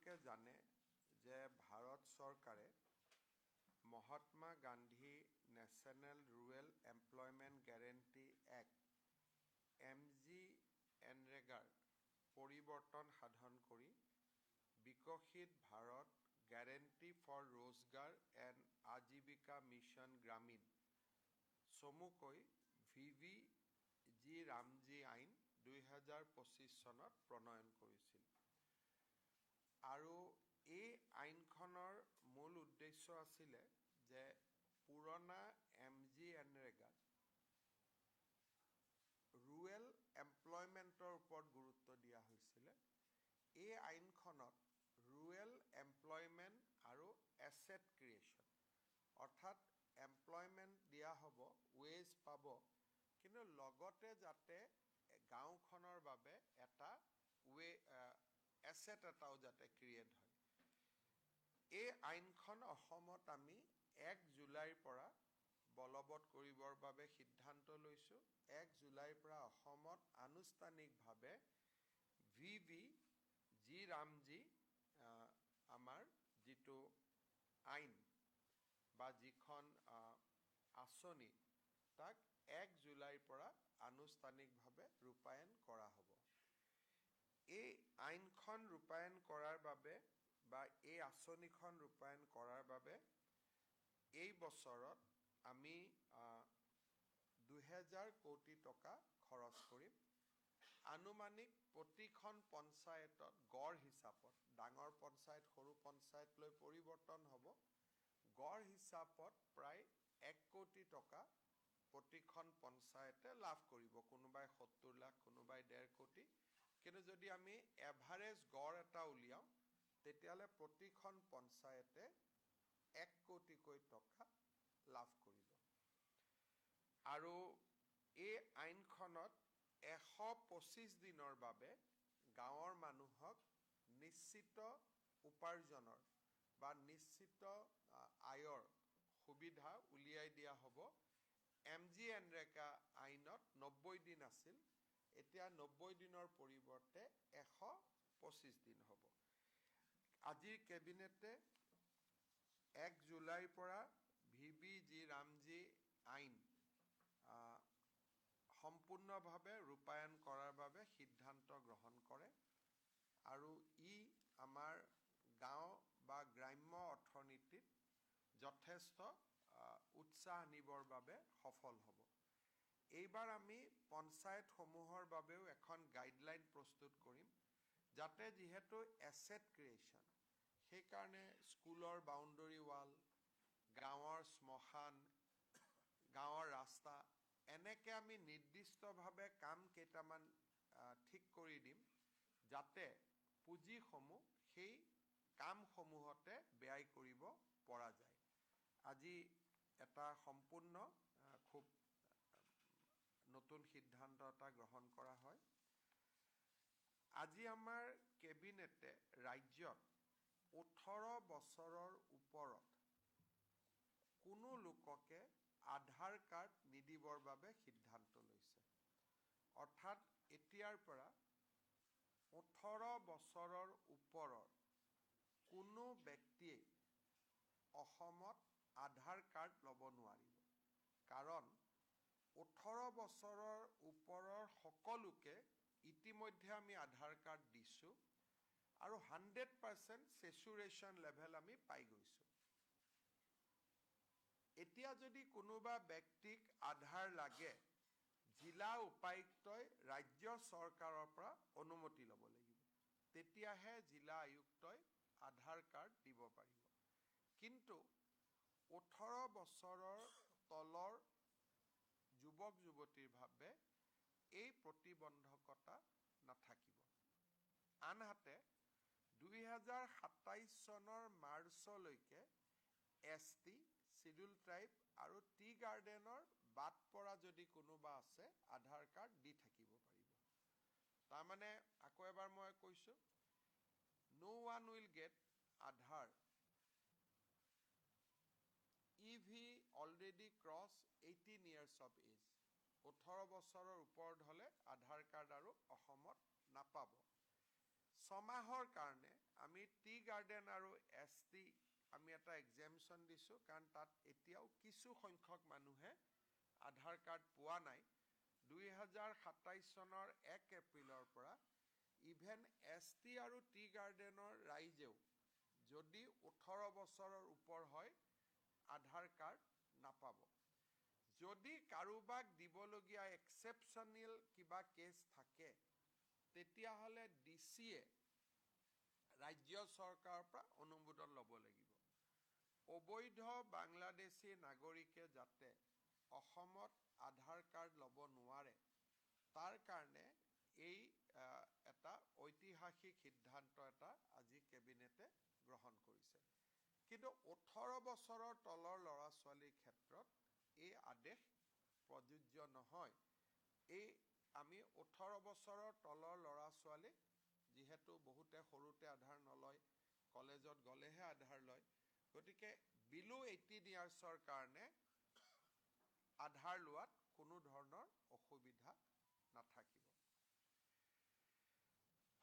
আপোনালোকে জানে যে ভাৰত চৰকাৰে Mahatma Gandhi national rural employment guarantee act MGNREGAৰ পৰিৱৰ্তন সাধন কৰি Viksit Bharat guarantee for Rozgar and Ajeevika mission Gramin চমুকৈ VVG ৰামজী আইন 2025 চনত প্ৰণয়ন কৰিছিল। আৰু এই আইনখনৰ মূল উদ্দেশ্য আছিলে যে পুৰণা MGNREGAত ৰুৰেল এমপ্লয়মেণ্টৰ ওপৰত গুৰুত্ব দিয়া হৈছিলে। এই আইনখনত ৰুৰেল এমপ্লয়মেণ্ট আৰু এছেট ক্ৰিয়েশ্যন অৰ্থাৎ এমপ্লয়মেণ্ট দিয়া হ'ব, ৱেজ পাব, কিন্তু লগতে যাতে গাঁওখনৰ বাবে এটা এছেট এটাও যাতে ক্ৰিয়েট হয়। এই আইনখন অসমত আমি 1 জুলাইৰ পৰা বলবৎ কৰিবৰ বাবে সিদ্ধান্ত লৈছোঁ। 1 জুলাইৰ পৰা অসমত আনুষ্ঠানিকভাৱে VVG ৰামজী আমাৰ যিটো আইন বা যিখন আঁচনি তাক 1 জুলাইৰ পৰা আনুষ্ঠানিকভাৱে ৰূপায়ণ কৰা হ'ব। এই আইনখন ৰূপায়ণ কৰাৰ বাবে বা এই আঁচনিখন ৰূপায়ণ কৰাৰ বাবে এই বছৰত আমি 2000 কোটি টকা খৰচ কৰিম। আনুমানিক প্ৰতিখন পঞ্চায়তত গড় হিচাপত, ডাঙৰ পঞ্চায়ত সৰু পঞ্চায়ত লৈ পৰিৱৰ্তন হ'ব, গড় হিচাপত প্ৰায় 1 কোটি টকা প্ৰতিখন পঞ্চায়তে লাভ কৰিব। কোনোবাই 70 লাখ, কোনোবাই 1.5 কোটি। কিন্তু যদি আমি এভাৰেজ গড় এটা উলিয়াওঁ তেতিয়াহ'লে প্ৰতিখন পঞ্চায়তে 1 কোটিকৈ টকা লাভ কৰিব। আৰু এই আইনখনত 125 দিনৰ বাবে গাঁৱৰ মানুহক নিশ্চিত উপাৰ্জনৰ বা নিশ্চিত আয়ৰ সুবিধা উলিয়াই দিয়া হ'ব। MGNREGA আইনত 90 দিন আছিল, এতিয়া 90 দিনৰ পৰিৱৰ্তে 125 দিন হ'ব। আজিৰ কেবিনেটে 1 জুলাইৰ পৰা VVG ৰামজী আইন সম্পূৰ্ণভাৱে ৰূপায়ণ কৰাৰ বাবে সিদ্ধান্ত গ্ৰহণ কৰে আৰু ই আমাৰ গাঁও বা গ্ৰাম্য অৰ্থনীতিত যথেষ্ট উৎসাহ আনিবৰ বাবে সফল হ'ব। এইবাৰ আমি পঞ্চায়তসমূহৰ বাবেও এখন গাইডলাইন প্ৰস্তুত কৰিম, যাতে যিহেতু এছেট ক্ৰিয়েশ্যন, সেইকাৰণে স্কুলৰ বাউণ্ডৰী ৱাল, গাঁৱৰ শ্মশান, গাঁৱৰ ৰাস্তা, এনেকৈ আমি নিৰ্দিষ্টভাৱে কাম কেইটামান ঠিক কৰি দিম, যাতে পুঁজিসমূহ সেই কামসমূহতে ব্যয় কৰিব পৰা যায়। আজি এটা সম্পূৰ্ণ খুব নতুন সিদ্ধান্ত এটা গ্ৰহণ কৰা হয়। আজি আমাৰ কেবিনেটে ৰাজ্যত 18 বছৰৰ ওপৰত কোনো লোককে আধাৰ কাৰ্ড নিদিবৰ বাবে সিদ্ধান্ত লৈছে। অৰ্থাৎ এতিয়াৰ পৰা 18 বছৰৰ ওপৰৰ কোনো ব্যক্তিয়ে অসমত আধাৰ কাৰ্ড ল'ব নোৱাৰিব। কাৰণ 18 বছৰৰ ওপৰৰ সকলোকে ইতিমধ্যে আমি আধাৰ কাৰ্ড দিছোঁ আৰু 100% চেচুৰেশ্যন লেভেল আমি পাই গৈছোঁ। এতিয়া যদি কোনোবা ব্যক্তিক আধাৰ লাগে, জিলা উপায়ুক্তই ৰাজ্য চৰকাৰৰ পৰা অনুমতি ল'ব লাগিব। তেতিয়াহে জিলা আয়ুক্তই আধাৰ কাৰ্ড দিব পাৰিব। কিন্তু 18 বছৰৰ তলৰ যুৱক যুৱতীৰ বাবে এই প্ৰতিবন্ধকতা নাথাকিব। আনহাতে 2027 চনৰ মাৰ্চলৈকে ST, শিডিউল ট্ৰাইব আৰু টি গাৰ্ডেনৰ বাদ পৰা যদি কোনোবা আছে আধাৰ কাৰ্ড দি থাকিব পাৰিব। তাৰমানে আকৌ এবাৰ মই কৈছোঁ, no one will get Aadhaar if he already cross 18 years of age. 18 বছৰৰ ওপৰত হ'লে আধাৰ কাৰ্ড আৰু অসমত নাপাব। ছমাহৰ কাৰণে আমি টি গাৰ্ডেন আৰু ST আমি এটা এক্সামশ্যন দিছোঁ, কাৰণ তাত এতিয়াও কিছু সংখ্যক মানুহে আধাৰ কাৰ্ড পোৱা নাই। 2027 চনৰ 1 এপ্ৰিলৰ পৰা ইভেন ST আৰু টি গাৰ্ডেনৰ ৰাইজেও যদি 18 বছৰৰ ওপৰ হয় আধাৰ কাৰ্ড নাপাব। যদি কাৰোবাক দিবলগীয়া এক্সেপশ্যনেল কিবা কেছ থাকে তেতিয়াহ'লে DCয়ে ৰাজ্য চৰকাৰৰ পৰা অনুমোদন ল'ব লাগিব। অবৈধ বাংলাদেশী নাগৰিকে যাতে অসমত আধাৰ কাৰ্ড ল'ব নোৱাৰে তাৰ কাৰণে এই এটা ঐতিহাসিক সিদ্ধান্ত এটা আজি কেবিনেটে গ্ৰহণ কৰিছে। কিন্তু 18 বছৰৰ তলৰ ল'ৰা ছোৱালীৰ ক্ষেত্ৰত এই আদেশ প্ৰযোজ্য নহয়। এই আমি 18 বছৰৰ তলৰ ল'ৰা ছোৱালীক যিহেতু বহুতে সৰুতে আধাৰ নলয়, কলেজত গ'লেহে আধাৰ লয়, গতিকে বিলো 18 ইয়াৰ্ছৰ কাৰণে আধাৰ লোৱাত কোনো ধৰণৰ অসুবিধা নাথাকিব।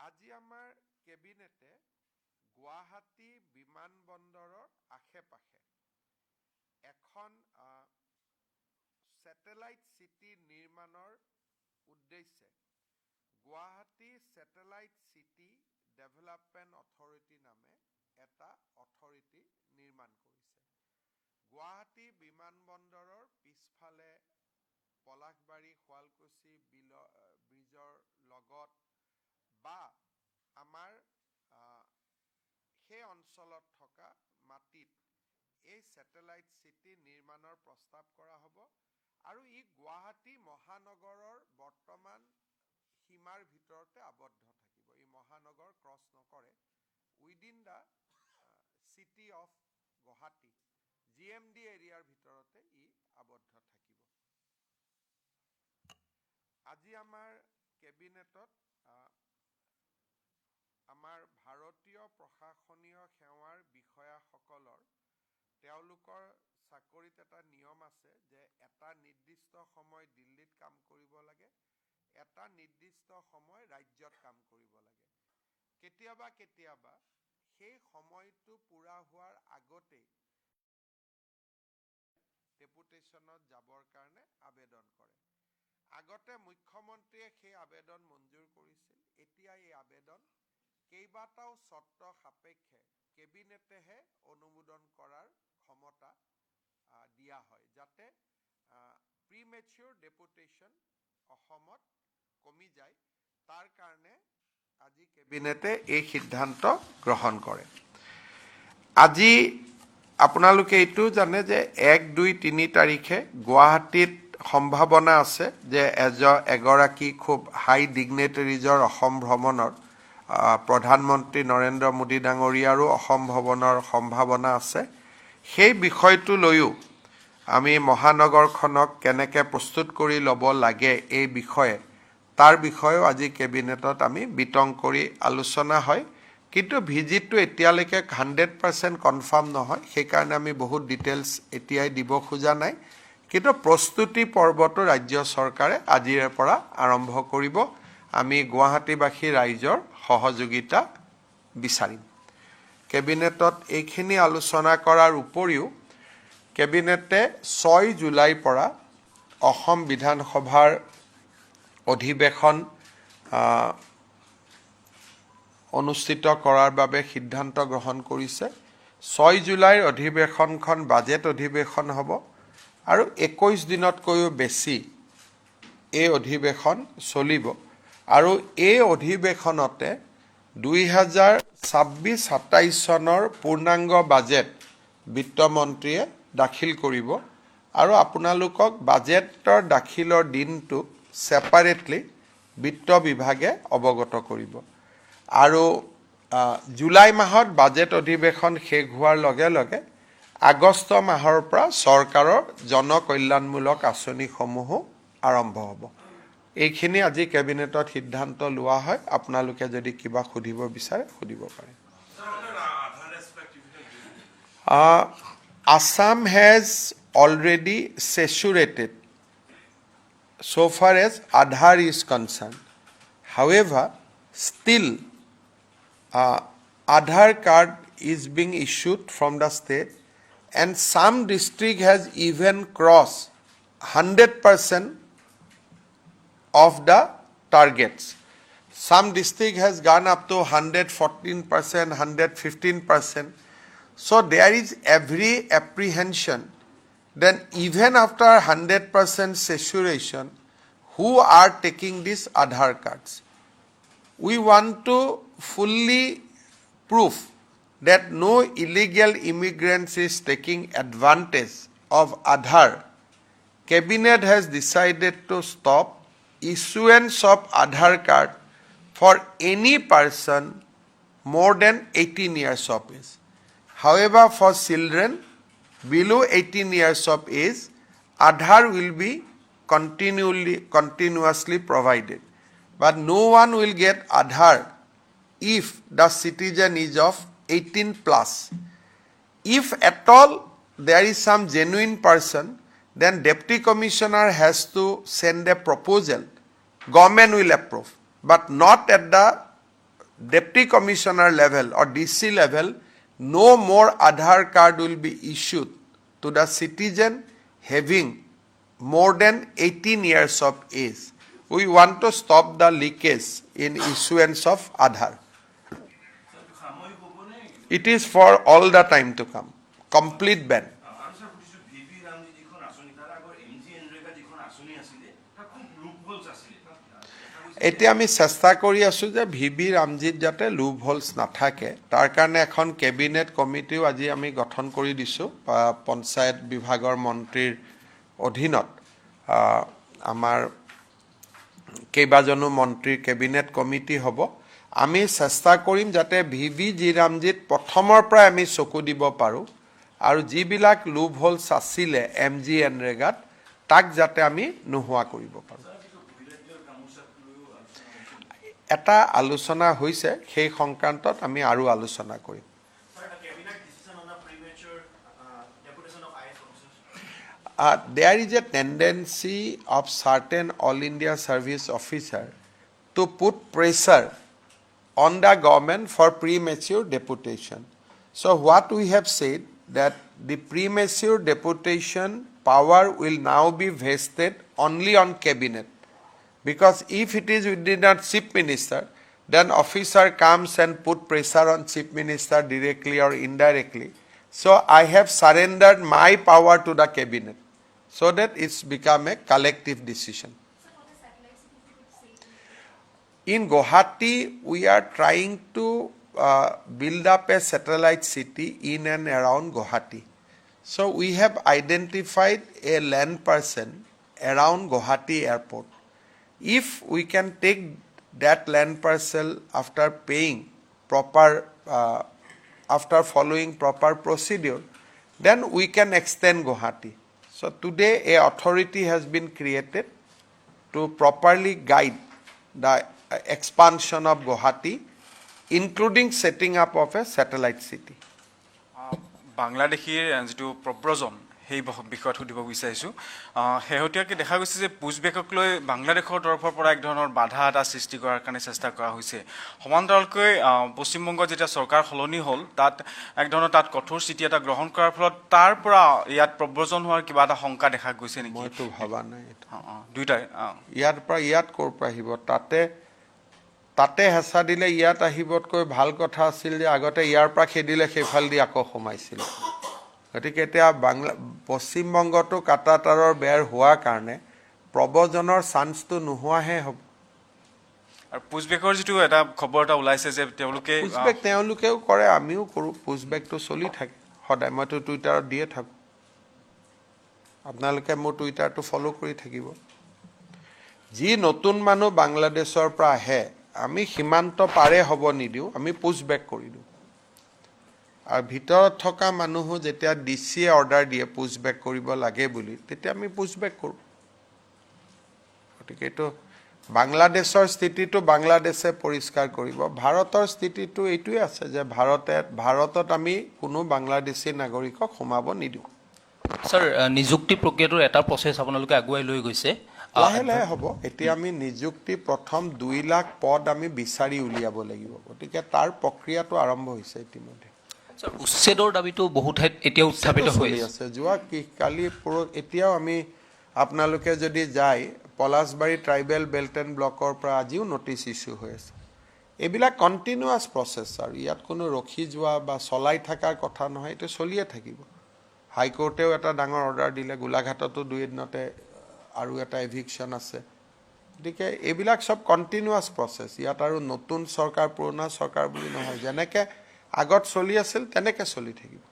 আজি আমাৰ কেবিনেটে গুৱাহাটী বিমানবন্দৰৰ আশে-পাশে এখন ছেটেলাইট চিটি নিৰ্মাণৰ উদ্দেশ্যে Guwahati satellite city development authority নামে এটা অথৰিটি নিৰ্মাণ কৰিছে। গুৱাহাটী বিমানবন্দৰৰ পিছফালে পলাশবাৰী শুৱালকুছি ব্ৰিজৰ লগত বা আমাৰ সেই অঞ্চলত থকা মাটিত এই ছেটেলাইট চিটি নিৰ্মাণৰ প্ৰস্তাৱ কৰা হ'ব আৰু ই গুৱাহাটী মহানগৰৰ বৰ্তমান সীমাৰ ভিতৰতে আবদ্ধ থাকিব। ই মহানগৰ ক্ৰছ নকৰে, within the city of Guwahati GMD এৰিয়াৰ ভিতৰতে ই আবদ্ধ থাকিব। আজি আমাৰ কেবিনেটত আমাৰ ভাৰতীয় প্ৰশাসনীয় সেৱাৰ বিষয়াসকলৰ তেওঁলোকৰ চাকৰিত এটা নিয়ম আছে যে এটা নিৰ্দিষ্ট সময় দিল্লীত কাম কৰিব লাগে, এটা নিৰ্দিষ্ট সময় ৰাজ্যত কাম কৰিব লাগে। কেতিয়াবা কেতিয়াবা সেই সময়টো পূৰা হোৱাৰ আগতেই ডেপুটেশ্যনত যাবৰ কাৰণে আবেদন কৰে। আগতে মুখ্যমন্ত্ৰীয়ে সেই আবেদন মঞ্জুৰ কৰিছিল, এতিয়া এই আবেদন কেইবাটাও চৰ্ত সাপেক্ষে কেবিনেটেহে অনুমোদন কৰাৰ ক্ষমতা দিয়া হয়, যাতে প্ৰিমেচিয়ৰ ডেপুটেশ্যন অসমত কমি যায়। তাৰ কাৰণে আজি কেবিনেটে এই সিদ্ধান্ত গ্ৰহণ কৰে। আজি আপোনালোকে এইটো জানে যে 1, 2, 3 তাৰিখে গুৱাহাটীত সম্ভাৱনা আছে যে এগৰাকী খুব হাই ডিগনেটাৰিজৰ অসম ভ্ৰমণৰ প্ৰধানমন্ত্ৰী নৰেন্দ্ৰ মোদী ডাঙৰীয়াৰো অসম ভ্ৰমণৰ সম্ভাৱনা আছে। সেই বিষয়টো লৈও আমি মহানগৰখনক কেনেকৈ প্ৰস্তুত কৰি ল'ব লাগে এই বিষয়ে তাৰ বিষয়েও আজি কেবিনেটত আমি বিতং কৰি আলোচনা হয়। কিন্তু ভিজিটটো এতিয়ালৈকে 100% কনফাৰ্ম নহয়, সেইকাৰণে আমি বহুত ডিটেইলছ এতিয়াই দিব খোজা নাই। কিন্তু প্ৰস্তুতি পৰ্বটো ৰাজ্য চৰকাৰে আজিৰে পৰা আৰম্ভ কৰিব। আমি গুৱাহাটীবাসী ৰাইজৰ সহযোগিতা বিচাৰিম। কেবিনেটত এইখিনি আলোচনা কৰাৰ উপৰিও কেবিনেটে 6 জুলাইৰ পৰা অসম বিধানসভাৰ অধিৱেশন অনুষ্ঠিত কৰাৰ বাবে সিদ্ধান্ত গ্ৰহণ কৰিছে। 6 জুলাইৰ অধিৱেশনখন বাজেট অধিৱেশন হ'ব আৰু 21 দিনতকৈও বেছি এই অধিৱেশন চলিব আৰু এই অধিৱেশনতে 2026-27 চনৰ পূৰ্ণাংগ বাজেট বিত্তমন্ত্ৰীয়ে দাখিল কৰিব আৰু আপোনালোকক বাজেটৰ দাখিলৰ দিনটো ছেপাৰেটলি বিত্ত বিভাগে অৱগত কৰিব। আৰু জুলাই মাহত বাজেট অধিৱেশন শেষ হোৱাৰ লগে লগে আগষ্ট মাহৰ পৰা চৰকাৰৰ জনকল্যাণমূলক আঁচনিসমূহো আৰম্ভ হ'ব। এইখিনি আজি কেবিনেটত সিদ্ধান্ত লোৱা হয়। আপোনালোকে যদি কিবা সুধিব বিচাৰে সুধিব পাৰে। Assam has already saturated so far as Aadhaar is concerned. However, still Aadhaar card is being issued from the state, and some district has even crossed 100% of the targets. Some district has gone up to 114%, 115%. So there is every apprehension. Then even after 100% saturation, who are taking these Aadhaar cards? We want to fully prove that no illegal immigrants is taking advantage of Aadhaar. Cabinet has decided to stop issuance of Aadhaar card for any person more than 18 years of age. However, for children below 18 years of age, Aadhaar will be continuously provided. But no one will get Aadhaar if the citizen is of 18 plus. If at all there is some genuine person, then Deputy Commissioner has to send a proposal. Government will approve, but not at the Deputy Commissioner level or DC level. No more Aadhaar card will be issued to the citizen having more than 18 years of age. We want to stop the leakage in issuance of Aadhaar. It is for all the time to come. Complete ban. এতিয়া আমি চেষ্টা কৰি আছোঁ যে VV ৰামজিত যাতে loop holds নাথাকে তাৰ কাৰণে এখন কেবিনেট কমিটিও আজি আমি গঠন কৰি দিছোঁ পঞ্চায়ত বিভাগৰ মন্ত্ৰীৰ অধীনত আমাৰ কেইবাজনো মন্ত্ৰীৰ কেবিনেট কমিটি হ'ব আমি চেষ্টা কৰিম যাতে VV ৰামজিত প্ৰথমৰ পৰা আমি চকু দিব পাৰোঁ আৰু যিবিলাক লুপ হোলছ আছিলে MG এনৰেগাত তাক যাতে আমি নোহোৱা কৰিব পাৰোঁ এটা আলোচনা হৈছে সেই সংক্ৰান্তত আমি আৰু আলোচনা কৰিম there is a tendency of certain all India service officer to put pressure on the government for premature deputation. So what we have said that the premature deputation power will now be vested only on cabinet. Because if it is within the chief minister, then officer comes and put pressure on chief minister directly or indirectly. So I have surrendered my power to the cabinet so that it's become a collective decision. In Guwahati, we are trying to build up a satellite city in and around Guwahati. So we have identified a land parcel around Guwahati airport. If we can take that land parcel after paying proper, after following proper procedure, then we can extend Guwahati. So today a authority has been created to properly guide the expansion of Guwahati, including setting up of a satellite city. Bangladeshir যিটো প্ৰব্ৰজন সেই বিষয়ত সুধিব বিচাৰিছোঁ শেহতীয়াকৈ দেখা গৈছে যে পুছবেকক লৈ বাংলাদেশৰ তৰফৰ পৰা এক ধৰণৰ বাধা এটা সৃষ্টি কৰাৰ কাৰণে চেষ্টা কৰা হৈছে সমান্তৰালকৈ পশ্চিমবংগত যেতিয়া চৰকাৰ সলনি হ'ল তাত এক ধৰণৰ তাত কঠোৰ স্থিতি এটা গ্ৰহণ কৰাৰ ফলত তাৰ পৰা ইয়াত প্ৰব্ৰজন হোৱাৰ কিবা এটা শংকা দেখা গৈছে নেকি মইতো ভাবা নাই দুইটাই ইয়াৰ পৰা ইয়াত ক'ৰ পৰা আহিব তাতে হেঁচা দিলে ইয়াত আহিবতকৈ ভাল কথা আছিল যে আগতে ইয়াৰ পৰা খেদিলে সেইফালেদি আকৌ সোমাইছিল গতিকে এতিয়া পশ্চিমবংগতো কাটাতাৰৰ বেৰ হোৱাৰ কাৰণে প্ৰব্ৰজনৰ চান্সটো নোহোৱাহে হ'ব আৰু পুছবেকৰ যিটো এটা খবৰ এটা ওলাইছে যে তেওঁলোকেও কৰে আমিও কৰোঁ পুছবেকটো চলি থাকে সদায় মইতো টুইটাৰত দিয়ে থাকোঁ আপোনালোকে মোৰ টুইটাৰটো ফ'ল' কৰি থাকিব যি নতুন মানুহ বাংলাদেশৰ পৰা আহে আমি সীমান্ত পাৰে হ'ব নিদিওঁ আমি পুছবেক কৰি দিওঁ আৰু ভিতৰত থকা মানুহো যেতিয়া ডিচিয়ে অৰ্ডাৰ দিয়ে পুছবেক কৰিব লাগে বুলি তেতিয়া আমি পুছবেক কৰোঁ গতিকে এইটো বাংলাদেশৰ স্থিতিটো বাংলাদেশে পৰিষ্কাৰ কৰিব ভাৰতৰ স্থিতিটো এইটোৱে আছে যে ভাৰতত আমি কোনো বাংলাদেশী নাগৰিকক সোমাব নিদিওঁ স্যাৰ নিযুক্তি প্ৰক্ৰিয়াটোৰ এটা প্ৰচেছ আপোনালোকে আগুৱাই লৈ গৈছে লাহে লাহে হ'ব এতিয়া আমি নিযুক্তি প্ৰথম 2 লাখ পদ আমি বিচাৰি উলিয়াব লাগিব গতিকে তাৰ প্ৰক্ৰিয়াটো আৰম্ভ হৈছে ইতিমধ্যে উচ্ছেদৰ দাবীটো বহু ঠাইত এতিয়া উত্থাপিত হৈ আছে যোৱা কালি এতিয়াও আমি আপোনালোকে যদি যায় পলাশবাৰী ট্ৰাইবেল বেল্ট এণ্ড ব্লকৰ পৰা আজিও নটিচ ইস্যু হৈ আছে এইবিলাক কণ্টিনিউৱাছ প্ৰচেছ আৰু ইয়াত কোনো ৰখি যোৱা বা চলাই থকাৰ কথা নহয় এইটো চলিয়ে থাকিব হাইকোৰ্টেও এটা ডাঙৰ অৰ্ডাৰ দিলে গোলাঘাটতো 2 দিনতে আৰু এটা এভিকশ্যন আছে গতিকে এইবিলাক সব কণ্টিনিউৱাছ প্ৰচেছ ইয়াত আৰু নতুন চৰকাৰ পুৰণা চৰকাৰ বুলি নহয় যেনেকৈ আগত চলি আছিল তেনেকৈ চলি থাকিব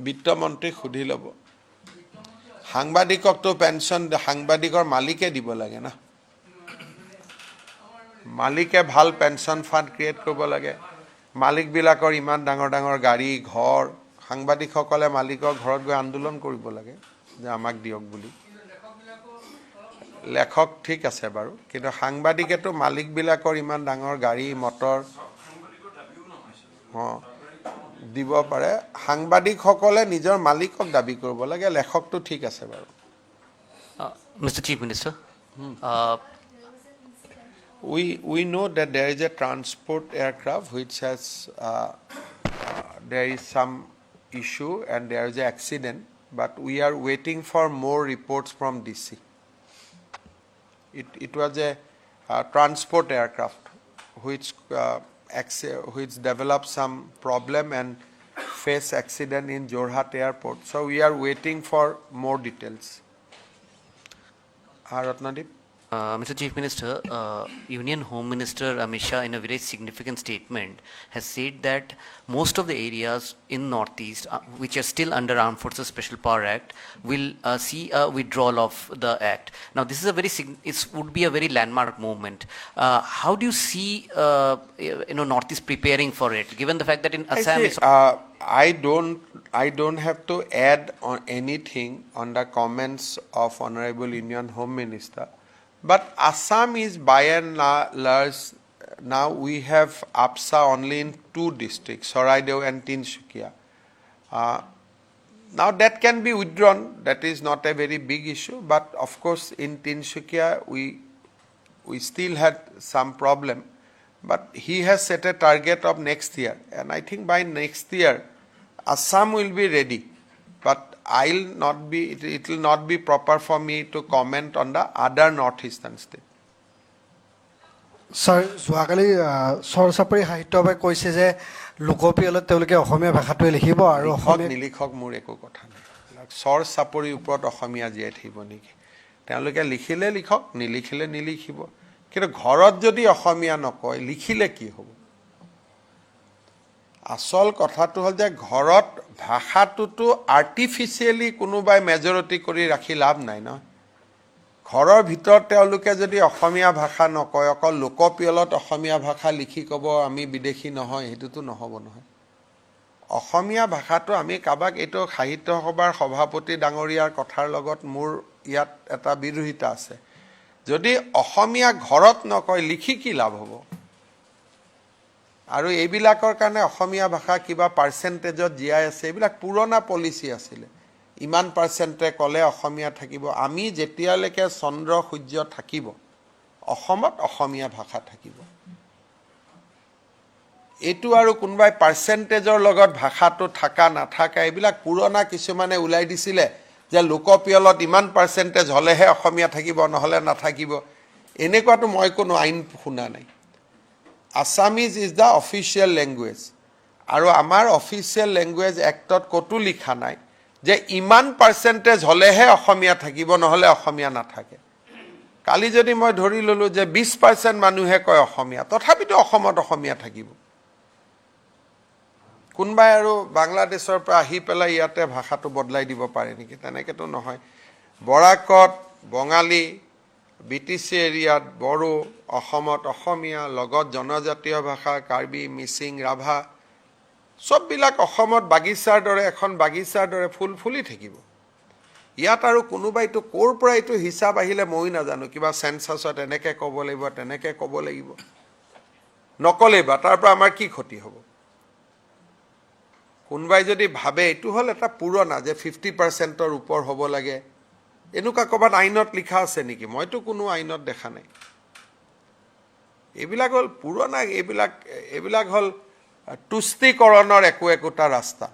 বিত্তমন্ত্ৰীক সুধি ল'ব সাংবাদিককতো পেঞ্চন সাংবাদিকৰ মালিকে দিব লাগে না মালিকে ভাল পেঞ্চন ফাণ্ড ক্ৰিয়েট কৰিব লাগে মালিকবিলাকৰ ইমান ডাঙৰ ডাঙৰ গাড়ী ঘৰ সাংবাদিকসকলে মালিকৰ ঘৰত গৈ আন্দোলন কৰিব লাগে যে আমাক দিয়ক বুলি লেখক ঠিক আছে বাৰু কিন্তু সাংবাদিকেতো মালিকবিলাকৰ ইমান ডাঙৰ গাড়ী মটৰ দিব পাৰে সাংবাদিকসকলে নিজৰ মালিকক দাবী কৰিব লাগে লেখকটো ঠিক আছে বাৰু Mr. Chief Minister, we know that there is a transport aircraft which has there is some issue and there is an accident but we are waiting for more reports from DC it was a transport aircraft which developed some problem and face accident in Jorhat airport so we are waiting for more details Ratnadeep Mr. Chief Minister, Union Home Minister Amit Shah in a very significant statement has said that most of the areas in Northeast which are still under Armed Forces Special Power Act will see a withdrawal of the act. Now this is a it would be a very landmark movement. How do you see Northeast preparing for it given the fact that in Assam I don't have to add on anything on the comments of Honorable Union Home Minister. But Assam is by and large, now we have APSA only in 2 districts, Saraideo and Tinsukia. Now that can be withdrawn, that is not a very big issue, but of course in Tinsukia we still had some problem. But he has set a target of next year, and I think by next year, Assam will be ready. But I'll not be. It will not be proper for me to comment on the other northeastern state. Sir, যোৱাকালি সৰচাপৰি সাহিত্যসভাই কৈছে যে লোকপ্ৰিয়লত তেওঁলোকে অসমীয়া ভাষাটোৱে লিখিব আৰু অসমীয়া নিলিখক মোৰ একো কথা নাই সৰচাপৰিৰ ওপৰত অসমীয়া জীয়াই থাকিব নেকি তেওঁলোকে লিখিলে লিখক নিলিখিলে নিলিখিব কিন্তু ঘৰত যদি অসমীয়া নকয় লিখিলে কি হ'ব আসল কথাটো হ'ল যে ঘৰত ভাষাটোতো আৰ্টিফিচিয়েলি কোনোবাই মেজৰিটি কৰি ৰাখি লাভ নাই ন ঘৰৰ ভিতৰত তেওঁলোকে যদি অসমীয়া ভাষা নকয় অকল লোকপ্ৰিয়লত অসমীয়া ভাষা লিখি ক'ব আমি বিদেশী নহয় হেতুটো নহব নহয় অসমীয়া ভাষাটো আমি কাবাক এটো সাহিত্য সভাৰ সভাপতি ডাঙৰীয়াৰ কথাৰ লগত মোৰ ইয়াত এটা বিৰোধিতা আছে যদি অসমীয়া ঘৰত নকয় লিখি কি লাভ হ'ব আৰু এইবিলাকৰ কাৰণে অসমীয়া ভাষা কিবা পাৰ্চেন্টেজত জিয়াই আছে এইবিলাক পুৰণা পলিচি আছিল ইমান পাৰ্চেন্টে কলে অসমীয়া থাকিব আমি যেতিয়ালৈকে চন্দ্ৰ সূৰ্য থাকিব অসমত অসমীয়া ভাষা থাকিব এটো আৰু কোনবাই পাৰ্চেন্টেজৰ লগত ভাষাটো থাকা নাথাকা এইবিলাক পুৰণা কিছুমানে উলাই দিছিলে যে লোকপ্ৰিয়লত ইমান পাৰ্চেন্টেজ হলেহে অসমীয়া থাকিব নহলে নাথাকিব এনেকুৱাটো মই কোনো আইন শুনা নাই Assamese is the official language. আৰু আমাৰ official language actত কতো লিখা নাই যে ইমান পাৰ্চেন্টেজ হলেহে অসমীয়া থাকিব নহলে অসমীয়া নাথাকে কালি যদি মই ধৰি ললো যে 20% মানুহে কয় অসমীয়া তথাপিতো অসমত অসমীয়া থাকিব কোনবাই আৰু বাংলাদেশৰ পৰা আহি পেলাই ইয়াতে ভাষাটো বদলাই দিব পাৰে নেকি তেনেকেতো নহয় বৰাকত বঙালী বিটিসি এৰিয়াত বড়ো অসমত অসমীয়া লগত জনজাতীয় ভাষা কাৰ্বি মিচিং ৰাভা সববিলাক অসমত বাগিচাৰ দৰে এখন বাগিচাৰ দৰে ফুল ফুলি থাকিব ইয়াত আৰু কোনোবাইতো ক'ৰ পৰা এইটো হিচাপ আহিলে মই নাজানো কিবা চেন্সাছত এনেকে ক'ব লাগিব তেনেকে ক'ব লাগিব নকলেই বা তাৰ পৰা আমাৰ কি ক্ষতি হ'ব কোনোবাই যদি ভাবে এইটো হ'ল এটা পুৰণা যে 50%ৰ ওপৰ হ'ব লাগে এনেকুৱা ক'ৰবাত আইনত লিখা আছে নেকি মইতো কোনো আইনত দেখা নাই এইবিলাক হ'ল পুৰণা এইবিলাক হ'ল তুষ্টিকৰণৰ একোটা ৰাস্তা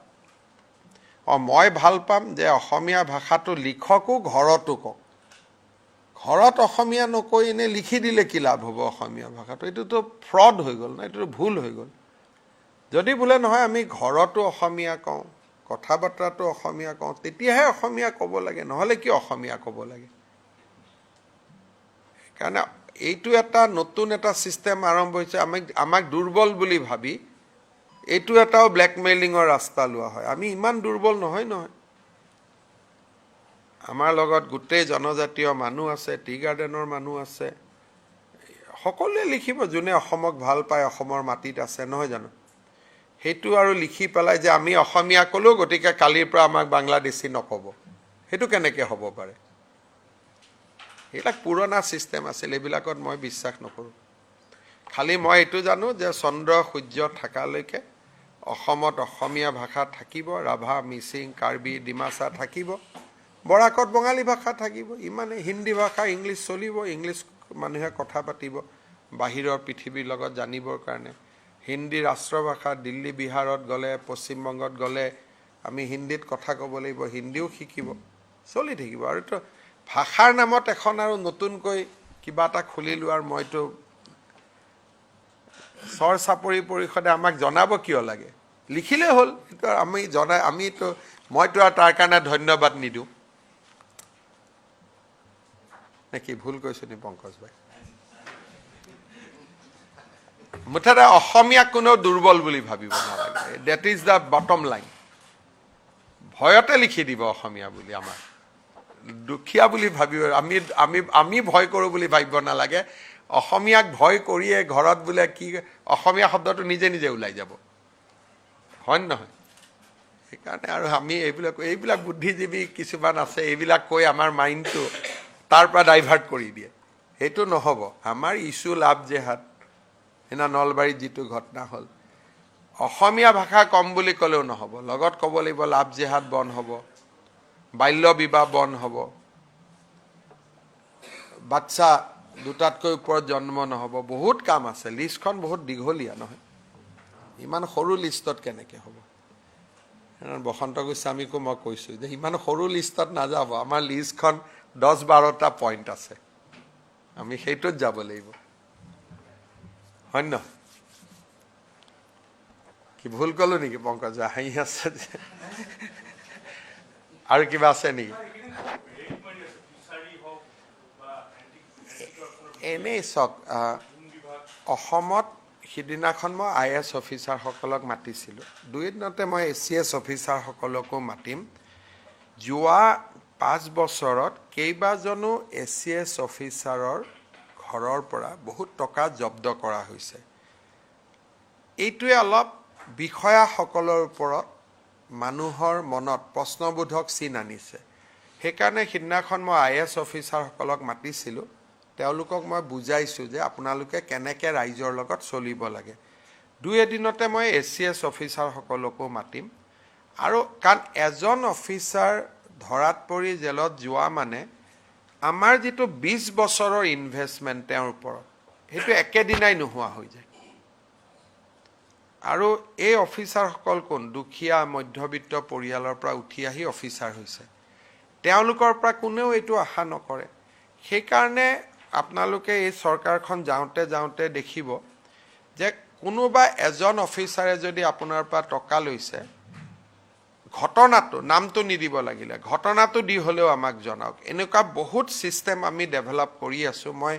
মই ভাল পাম যে অসমীয়া ভাষাটো লিখকো ঘৰতো কওক ঘৰত অসমীয়া নকৈ এনে লিখি দিলে কি লাভ হ'ব অসমীয়া ভাষাটো এইটোতো ফ্ৰড হৈ গ'ল না এইটো ভুল হৈ গ'ল যদি বোলে নহয় আমি ঘৰতো অসমীয়া কওঁ কথা বতৰাটো অসমীয়া কওঁ তেতিয়াহে অসমীয়া ক'ব লাগে নহ'লে কি অসমীয়া ক'ব লাগে কাৰণ এইটো এটা নতুন এটা সিস্টেম আৰম্ভ হৈছে আমাক দুৰ্বল বুলি ভাবি এইটো এটাও ব্লেকমেইলিঙৰ ৰাস্তা লোৱা হয় আমি ইমান দুৰ্বল নহয় আমাৰ লগত গোটেই জনজাতীয় মানুহ আছে টি গাৰ্ডেনৰ মানুহ আছে সকলোৱে লিখিব যোনে অসমক ভাল পায় অসমৰ মাটিত আছে নহয় জানো সেইটো আৰু লিখি পেলাই যে আমি অসমীয়া ক'লো গতিকে কালিৰ পৰা আমাক বাংলাদেশী নক'ব সেইটো কেনেকৈ হ'ব পাৰে এইবিলাক পুৰণা সিস্টেম আছিল এইবিলাকত মই বিশ্বাস নকৰোঁ খালি মই এইটো জানো যে চন্দ্ৰ সূৰ্য থাকালৈকে অসমত অসমীয়া ভাষা থাকিব ৰাভা মিচিং কাৰ্বি ডিমাচা থাকিব বৰাকত বঙালী ভাষা থাকিব ইমানে হিন্দী ভাষা ইংলিছ চলিব ইংলিছ মানুহে কথা পাতিব বাহিৰৰ পৃথিৱীৰ লগত জানিবৰ কাৰণে হিন্দী ৰাষ্ট্ৰভাষা দিল্লী বিহাৰত গ'লে পশ্চিমবংগত গ'লে আমি হিন্দীত কথা ক'ব লাগিব হিন্দীও শিকিব চলি থাকিব আৰু তো ভাষাৰ নামত এখন আৰু নতুনকৈ কিবা এটা খুলি লোৱাৰ মইতো চৰ চাপৰি পৰিষদে আমাক জনাব কিয় লাগে লিখিলে হ'ল মইতো আৰু তাৰ কাৰণে ধন্যবাদ নিদিওঁ নেকি ভুল কৈছো নি পংকজ ভাই মুঠতে অসমীয়াক কোনেও দুৰ্বল বুলি ভাবিব নালাগে that is the bottom line ভয়তে লিখি দিব অসমীয়া বুলি আমাৰ দুখীয়া বুলি ভাবিব আমি ভয় কৰোঁ বুলি ভাবিব নালাগে অসমীয়াক ভয় কৰিয়ে ঘৰত বোলে কি অসমীয়া শব্দটো নিজে নিজে ওলাই যাব হয় নহয় সেইকাৰণে আৰু আমি এইবিলাক বুদ্ধিজীৱী কিছুমান আছে এইবিলাক কৈ আমাৰ মাইণ্ডটো তাৰ পৰা ডাইভাৰ্ট কৰি দিয়ে সেইটো নহ'ব আমাৰ ইছ্যু লাভ জেহাদ সেইদিনা নলবাৰীত যিটো ঘটনা হ'ল অসমীয়া ভাষা কম বুলি ক'লেও নহ'ব লগত ক'ব লাগিব লাভ জেহাদ বন্ধ হ'ব বাল্য বিবাহ বন্ধ হ'ব বাচ্চা দুটাতকৈ ওপৰত জন্ম নহ'ব বহুত কাম আছে লিষ্টখন বহুত দীঘলীয়া নহয় ইমান সৰু লিষ্টত কেনেকৈ হ'ব বসন্ত গোস্বামীকো মই কৈছোঁ যে ইমান সৰু লিষ্টত নাযাব আমাৰ লিষ্টখন 10-12টা পইণ্ট আছে আমি সেইটোত যাব লাগিব হয় নহয় কি ভুল ক'লো নেকি পংকজ হাঁহি আছে আৰু কিবা আছে নেকি এনেই চাওক অসমত সিদিনাখন মই IAS অফিচাৰসকলক মাতিছিলোঁ দুই দিনতে মই ACS অফিচাৰসকলকো মাতিম যোৱা 5 বছৰত কেইবাজনো ACS অফিচাৰৰ ঘৰৰ পৰা বহুত টকা জব্দ কৰা হৈছে এইটোৱে অলপ বিষয়াসকলৰ ওপৰত মানুহৰ মনত প্ৰশ্নবোধক চিন আনিছে সেইকাৰণে সিদিনাখন মই IAS অফিচাৰসকলক মাতিছিলোঁ তেওঁলোকক মই বুজাইছোঁ যে আপোনালোকে কেনেকৈ ৰাইজৰ লগত চলিব লাগে দুই এদিনতে মই ACS অফিচাৰসকলকো মাতিম আৰু কাৰণ এজন অফিচাৰ ধৰাত পৰি জেলত যোৱা মানে আমাৰ যিটো 20 বছৰৰ ইনভেষ্টমেণ্ট তেওঁৰ ওপৰত সেইটো একেদিনাই নোহোৱা হৈ যায় আৰু এই অফিচাৰসকল কোন দুখীয়া মধ্যবিত্ত পৰিয়ালৰ পৰা উঠি আহি অফিচাৰ হৈছে তেওঁলোকৰ পৰা কোনেও এইটো আশা নকৰে সেইকাৰণে আপোনালোকে এই চৰকাৰখন যাওঁতে দেখিব যে কোনোবা এজন অফিচাৰে যদি আপোনাৰ পৰা টকা লৈছে ঘটনাটো নামটো নিদিব লাগিলে ঘটনাটো দি হ'লেও আমাক জনাওক এনেকুৱা বহুত সিস্টেম আমি ডেভেলপ কৰি আছোঁ মই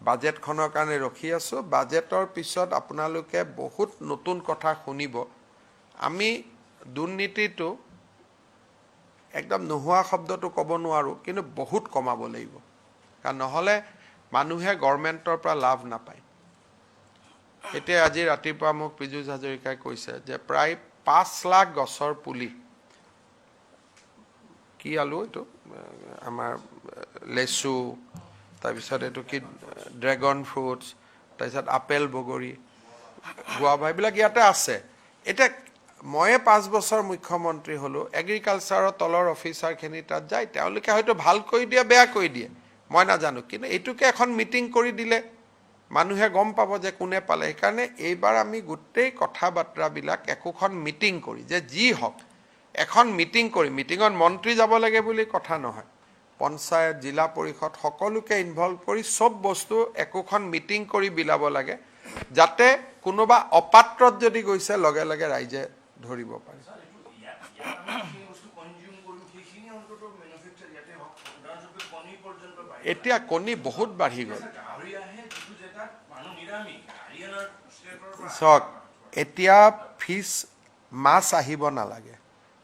বাজেটখনৰ কাৰণে ৰখি আছোঁ বাজেটৰ পিছত আপোনালোকে বহুত নতুন কথা শুনিব আমি দুৰ্নীতিটো একদম নোহোৱা শব্দটো ক'ব নোৱাৰোঁ কিন্তু বহুত কমাব লাগিব কাৰণ নহ'লে মানুহে গভৰ্ণমেণ্টৰ পৰা লাভ নাপায় এতিয়া আজি ৰাতিপুৱা মোক পীযুষ হাজৰিকাই কৈছে যে প্ৰায় 5 লাখ গছৰ পুলি কি আলু এইটো আমাৰ লেচু তাৰপিছত এইটো কি ড্ৰেগন ফ্ৰুটছ তাৰপিছত আপেল বগৰী গুৱাভা এইবিলাক ইয়াতে আছে এতিয়া ময়ে 5 বছৰ মুখ্যমন্ত্ৰী হলো এগ্ৰিকালচাৰৰ তলৰ অফিচাৰখিনি তাত যায় তেওঁলোকে হয়তো ভাল কৰি দিয়ে বেয়া কৰি দিয়ে মই নাজানো কিন্তু এইটোকে এখন মিটিং কৰি দিলে মানুহে গম পাব যে কোনে পালে সেইকাৰণে এইবাৰ আমি গোটেই কথা বাৰ্তাবিলাক একোখন মিটিং কৰি যে যি হওক এখন মিটিং কৰি মিটিঙত মন্ত্ৰী যাব লাগে বুলি কথা নহয় পঞ্চায়ত জিলা পৰিষদ সকলোকে ইনভলভ কৰি সব বস্তু একোখন মিটিং কৰি বিলাব লাগে যাতে কোনোবা অপাত্ৰত যদি গৈছে লগে লগে ৰাইজে ধৰিব পাৰে এতিয়া কণী বহুত বাঢ়ি গ'ল চক এতিয়া ফিছ মাছ আহিব নালাগে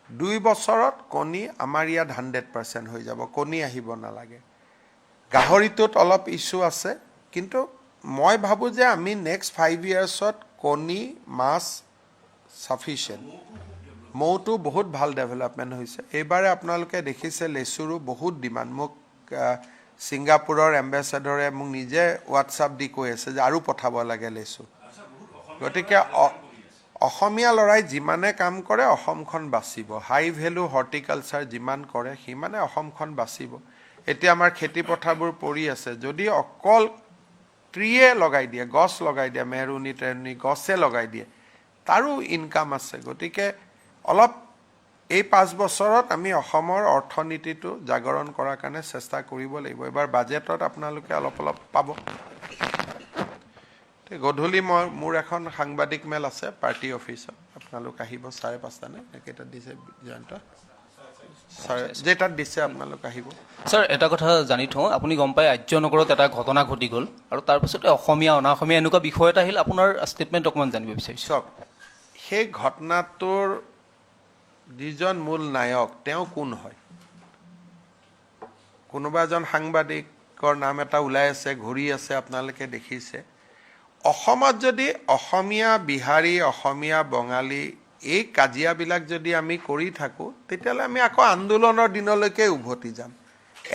2 বছৰত কণী আমাৰ ইয়াত 100% হৈ যাব কণী আহিব নালাগে গাহৰিটোত অলপ ইছ্যু আছে কিন্তু মই ভাবো যে আমি নেক্সট 5 ইয়াৰ্ছত কণী মাছ সাফিচিয়েন্ট মৌটো বহুত ভাল ডেভেলপমেন্ট হৈছে এইবাৰে আপোনালোকে দেখিছে লেচুৰো বহুত ডিমান্ড মোক সিঙ্গাপুৰৰ এম্বাসেডৰে মোক নিজে হোৱাটছআপ দি কৈ আছে যে আৰু পঠাব লাগে লেচু গতিকে অসমীয়া লৰাই যিমানে কাম কৰে অসমখন বাচিব হাই ভ্যালু হৰ্টিকালচাৰ যিমান কৰে সিমানে অসমখন বাচিব এতিয়া আমাৰ খেতি পথাৰবোৰ পৰি আছে যদি অকল ট্ৰিয়ে লগাই দিয়ে গছ লগাই দিয়ে মেৰুনি ট্ৰেনি গছে লগাই দিয়ে তাৰো ইনকাম আছে গতিকে অলপ এই 5 বছৰত আমি অসমৰ অৰ্থনীতিটো জাগৰণ কৰাৰ কাৰণে চেষ্টা কৰিব লাগিব এবাৰ বাজেটত আপোনালোকে অলপ পাব গধূলি মোৰ এখন সাংবাদিক মেল আছে পাৰ্টি অফিচত আপোনালোক আহিব 5:30 নে একেটা দিছে জয়ন্ত যেটাত দিছে আপোনালোক আহিব স্যাৰ এটা কথা জানি থওঁ আপুনি গম পায় আৰ্যনগৰত এটা ঘটনা ঘটি গ'ল আৰু তাৰ পিছতে অসমীয়া অনাঅসমীয়া এনেকুৱা বিষয় এটা আহিল আপোনাৰ ষ্টেটমেণ্ট অকমান জানিব বিচাৰিছোঁ সেই ঘটনাটোৰ যিজন মূল নায়ক তেওঁ কোন হয় কোনোবা এজন সাংবাদিকৰ নাম এটা ওলাই আছে ঘূৰি আছে আপোনালোকে দেখিছে অসমত যদি অসমীয়া বিহাৰী অসমীয়া বঙালী এই কাজিয়াবিলাক যদি আমি কৰি থাকো তেতিয়ালে আমি আকৌ আন্দোলনৰ দিনলৈকে উভতি যাম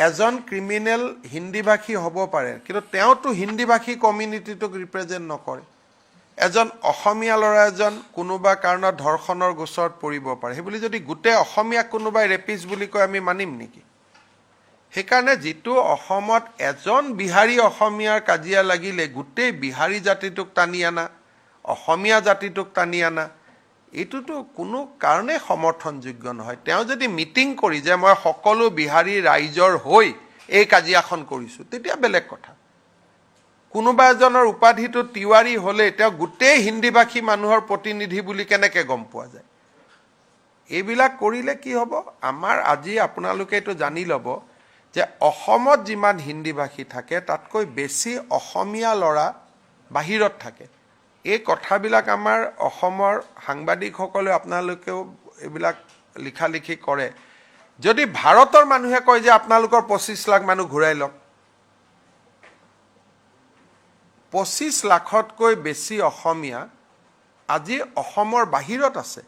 এজন ক্ৰিমিনেল হিন্দীভাষী হ'ব পাৰে কিন্তু তেওঁটো হিন্দীভাষী কমিউনিটিটোক ৰিপ্ৰেজেন্ট নকৰে এজন অসমীয়া ল'ৰা এজন কোনোবা কাৰণত ধৰ্ষণৰ গোচৰত পৰিব পাৰে হেবুলি যদি গুটে অসমীয়া কোনোবাই ৰেপিছ বুলি কয় আমি মানিম নেকি সেইকাৰণে যেটো অসমত এজন বিহাৰী অসমীয়াৰ কাজিয়া লাগিলে গুটে বিহাৰী জাতিটোক টানি আনা অসমীয়া জাতিটোক টানি আনা এটোটো কোনো কাৰণে সমৰ্থনযোগ্য নহয় তেওঁ যদি মিটিং কৰি যে মই সকলো বিহাৰী ৰাইজৰ হৈ এই কাজিয়াখন কৰিছো তেতিয়া বেলেগ কথা কোনোবা এজনৰ উপাধিটো তিৱাৰী হলে তেওঁ গুটে হিন্দীভাষী মানুহৰ প্ৰতিনিধি বুলি কেনেকে গম পোৱা যায় এইবিলাক কৰিলে কি হ'ব আমাৰ আজি আপোনালোকে এটো জানি লব যে অসমত যিমান হিন্দীভাষী থাকে তাতকৈ বেছি অসমীয়া ল'ৰা বাহিৰত থাকে এই কথাবিলাক আমাৰ অসমৰ সাংবাদিকসকলে আপোনালোকেও এইবিলাক লিখালিখি কৰে যদি ভাৰতৰ মানুহে কয় যে আপোনালোকৰ 25 লাখ মানুহ ঘূৰাই লওক 25 লাখতকৈ বেছি অসমীয়া আজি অসমৰ বাহিৰত আছে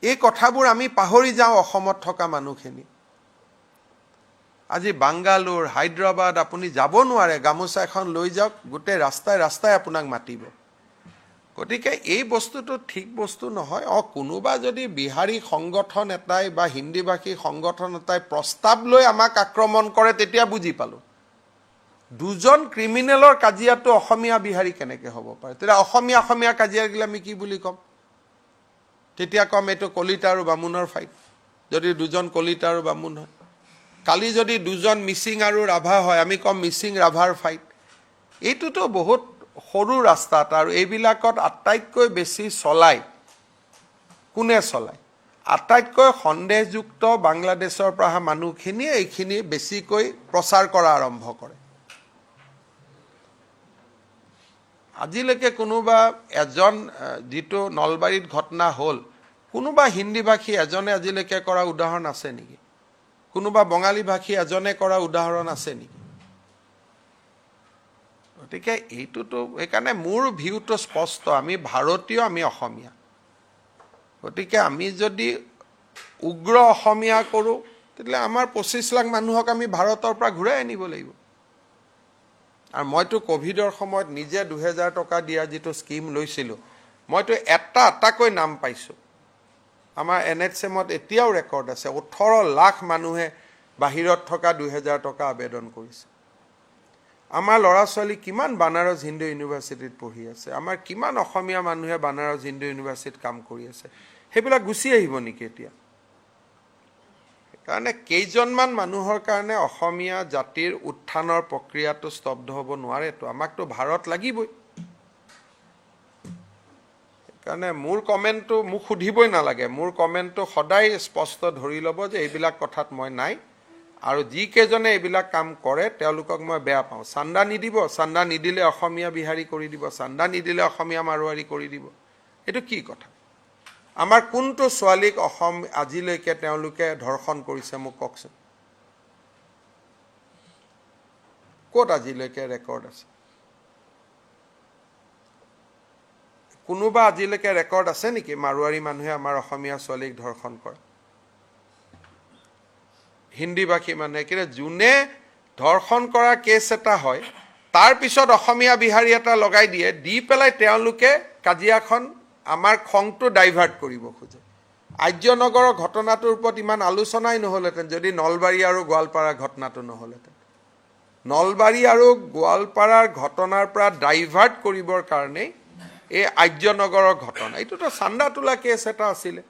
এই কথাবোৰ আমি পাহৰি যাওঁ অসমত থকা মানুহখিনি আজি বাংগালোৰ হায়দৰাবাদ আপুনি যাব নোৱাৰে গামোচা এখন লৈ যাওক গুটে ৰাস্তায় ৰাস্তায় আপোনাক মাতিব গতিকে এই বস্তুটো ঠিক বস্তু নহয় কোনোবা যদি বিহাৰী সংগঠন এটাই বা হিন্দীভাষী সংগঠন এটাই প্ৰস্তাৱ লৈ আমাক আক্ৰমণ কৰে তেতিয়া বুজি পালো দুজন ক্ৰিমিনেলৰ কাজিয়াটো অসমীয়া বিহাৰী কেনেকে হ'ব পাৰে তেতিয়া অসমীয়া কাজিয়া গিলা আমি কি বুলি কম তেতিয়া কম এটো কলিতা আৰু বামুণৰ ফাইট যদি দুজন কলিতা আৰু বামুণ হয় কালি যদি দুজন মিচিং আৰু ৰাভা হয় আমি কম মিচিং ৰাভাৰ ফাইট এইটোতো বহুত সৰু ৰাস্তা আৰু এইবিলাকত আটাইতকৈ বেছি চলাই কোনে চলাই আটাইতকৈ সন্দেহযুক্ত বাংলাদেশৰ পৰা মানুহখিনি এইখিনি বেছিকৈ প্ৰচাৰ কৰা আৰম্ভ কৰে আজিলৈকে কোনোবা এজন যেটো নলবাৰীত ঘটনা হল কোনোবা হিন্দীভাষী এজনে আজিলৈকে কৰা উদাহৰণ আছে নেকি কোনোবা বঙালী ভাষী এজনে কৰা উদাহৰণ আছে নেকি গতিকে এইটোতো একাৰণে মোৰ ভিউটো স্পষ্ট আমি ভাৰতীয় আমি অসমীয়া গতিকে আমি যদি উগ্ৰ অসমীয়া কৰোঁ, তেতিয়াহ'লে আমাৰ 25 লাখ মানুহক আমি ভাৰতৰ পৰা ঘূৰাই আনিব লাগিব। আৰু মইতো ক'ভিডৰ সময়ত নিজে 2000 টকা দিয়া যিটো স্কিম লৈছিলোঁ, মইতো এটাকৈ নাম পাইছোঁ। আমাৰ NHM-ত এতিয়াও ৰেকৰ্ড আছে, 18 লাখ মানুহে বাহিৰত থকা 2000 টকা আবেদন কৰিছে। আমাৰ ল'ৰা ছোৱালী কিমান বানাৰস হিন্দু ইউনিভাৰ্চিটিত পঢ়ি আছে, আমাৰ কিমান অসমীয়া মানুহে বানাৰস হিন্দু ইউনিভাৰ্চিটিত কাম কৰি আছে, সেইবিলাক গুচি আহিব নেকি এতিয়া? সেইকাৰণে কেইজনমান মানুহৰ কাৰণে অসমীয়া জাতিৰ উত্থানৰ প্ৰক্ৰিয়াটো স্তব্ধ হ'ব নোৱাৰেতো, আমাকতো ভাৰত লাগিবই। সেইকাৰণে মোৰ কমেণ্টটো মোক সুধিবই নালাগে, মোৰ কমেণ্টটো সদায় স্পষ্ট ধৰি ল'ব যে এইবিলাক কথাত মই নাই। আৰু যিকেইজনে এইবিলাক কাম কৰে তেওঁলোকক মই বেয়া পাওঁ। চান্দা নিদিব, চান্দা নিদিলে অসমীয়া বিহাৰী কৰি দিব, চান্দা নিদিলে অসমীয়া মাৰোৱাৰী কৰি দিব, এইটো কি কথা? আমাৰ কোনটো ছোৱালীক আজিলৈকে তেওঁলোকে ধৰ্ষণ কৰিছে মোক কওকচোন, ক'ত আজিলৈকে ৰেকৰ্ড আছে? কোনোবা আজিলৈকে ৰেকৰ্ড আছে নেকি মাৰোৱাৰী মানুহে আমাৰ অসমীয়া ছোৱালীক ধৰ্ষণ কৰা? হিন্দীভাষী মানুহে, কিন্তু যোনে ধৰ্ষণ কৰা কেছ এটা হয় তাৰ পিছত অসমীয়া বিহাৰী এটা লগাই দিয়ে, দি পেলাই তেওঁলোকে কাজিয়াখন আমাৰ খংটো ডাইভাৰ্ট কৰিব খোজে। আৰ্যনগৰৰ ঘটনাটোৰ ওপৰত ইমান আলোচনাই নহ'লহেঁতেন যদি নলবাৰী আৰু গোৱালপাৰাৰ ঘটনাটো নহ'লহেঁতেন। নলবাৰী আৰু গোৱালপাৰাৰ ঘটনাৰ পৰা ডাইভাৰ্ট কৰিবৰ কাৰণেই এই আৰ্যনগৰৰ ঘটনা, এইটোতো চান্দা তোলা কেছ এটা আছিলে।